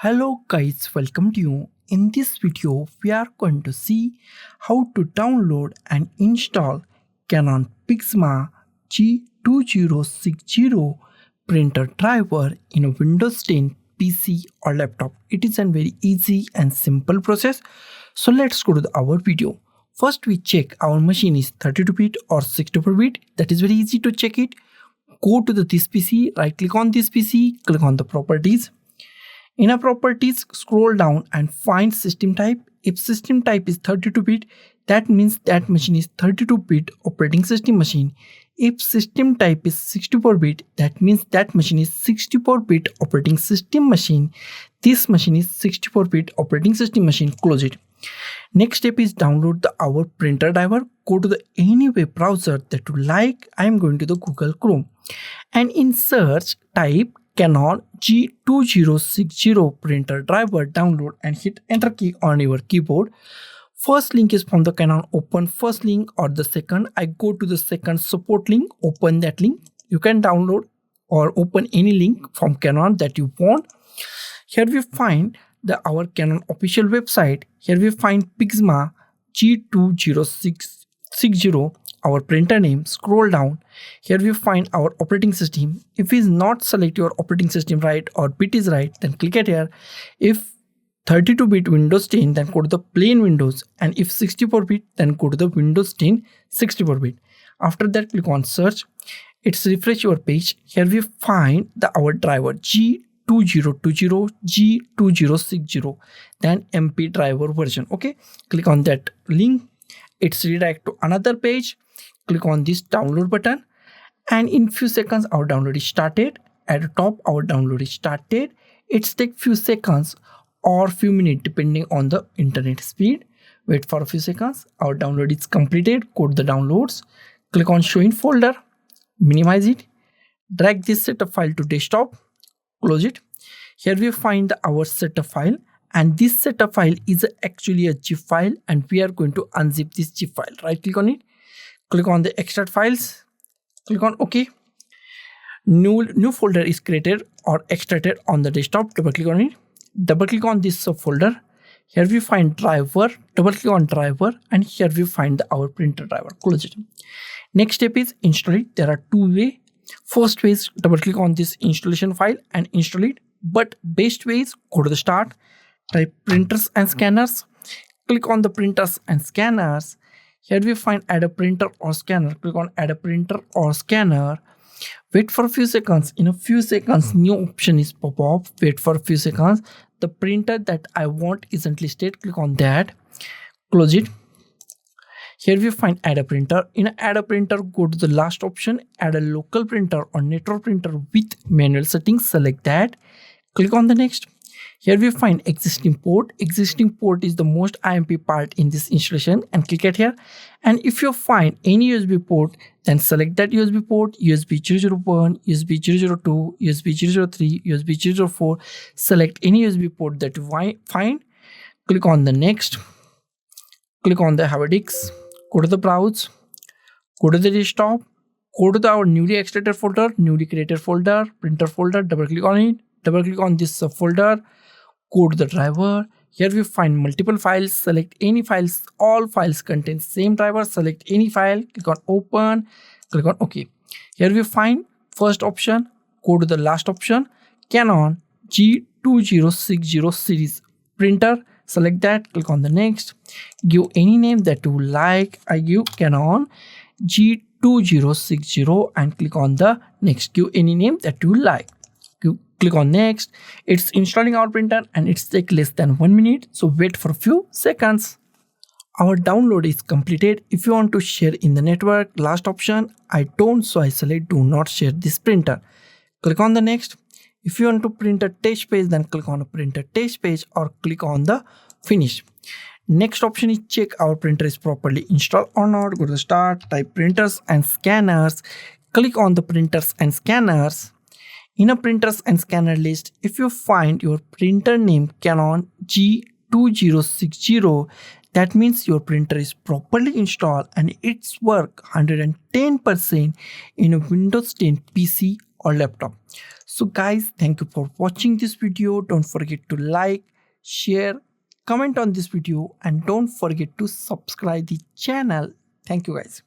Hello guys, welcome to you. In this video, we are going to see how to download and install Canon PIXMA G2060 printer driver in a Windows 10 PC or laptop. It is a very easy and simple process. So let's go to our video. First we check our machine is 32-bit or 64-bit. That is very easy to check it. Go to this PC, right click on this PC, click on the properties. In a properties, scroll down and find system type. If system type is 32-bit, that means that machine is 32-bit operating system machine. If system type is 64-bit, that means that machine is 64-bit operating system machine. This machine is 64-bit operating system machine. Close it. Next step is download our printer driver. Go to any web browser that you like. I am going to the Google Chrome. And in search, type Canon G2060 printer driver, download and hit enter key on your keyboard. First link is from the Canon. Open first link or the second. I go to the second support link. Open that link. You can download or open any link from Canon that you want. Here we find our Canon official website. Here we find PIXMA G2060, our printer name. Scroll down. Here we find our operating system. If it is not select your operating system right or bit is right, then click it here. If 32-bit Windows 10, then go to the plain Windows, and if 64-bit, then go to the Windows 10 64-bit. After that, click on search. It's refresh your page. Here we find our driver G2020 G2060, then MP driver version. Okay, click on that link. It's redirect to another page. Click on this download button, and in few seconds our download is started. At the top our download is started. It's take few seconds or few minutes depending on the internet speed. Wait for a few seconds. Our download is completed. Go to the downloads. Click on show in folder. Minimize it. Drag this setup file to desktop. Close it. Here we find our setup file, and this setup file is actually a zip file, and we are going to unzip this zip file. Right click on it. Click on the extract files. Click on OK. New folder is created or extracted on the desktop. Double click on it. Double click on this subfolder. Here we find driver. Double click on driver, and here we find our printer driver. Close it. Next step is install it. There are two ways. First way is double click on this installation file and install it. But best way is go to the start. Type printers and scanners. Click on the printers and scanners. Here we find add a printer or scanner. Click on add a printer or scanner. Wait for a few seconds. In a few seconds, new option is pop up. Wait for a few seconds. The printer that I want isn't listed. Click on that. Close it. Here we find add a printer. In add a printer, go to the last option. Add a local printer or network printer with manual settings. Select that. Click on the next. Here we find existing port. Existing port is the most IMP part in this installation, and click it here. And if you find any USB port, then select that USB port. USB 001, USB 002, USB 003, USB 004. Select any USB port that you find. Click on the next. Click on the have a disk. Go to the browse. Go to the desktop. Go to our newly extracted folder, newly created folder, printer folder. Double click on it. Double click on this subfolder. Go to the driver. Here we find multiple files. Select any files. All files contain same driver. Select any file. Click on open. Click on OK. Here we find first option. Go to the last option. Canon G2060 series printer. Select that. Click on the next. Give any name that you like. I give Canon G2060 and click on the next. Give any name that you like. Click on next. It's installing our printer and it's take less than 1 minute. So wait for a few seconds. Our download is completed. If you want to share in the network, last option. I don't, so I select do not share this printer. Click on the next. If you want to print a test page, then click on a printer test page or click on the finish. Next option is check our printer is properly installed or not. Go to the start, type printers and scanners. Click on the printers and scanners. In a printers and scanner list, if you find your printer name Canon G2060, that means your printer is properly installed and it's work 110% in a Windows 10 PC or laptop. So guys, thank you for watching this video. Don't forget to like, share, comment on this video, and don't forget to subscribe the channel. Thank you guys.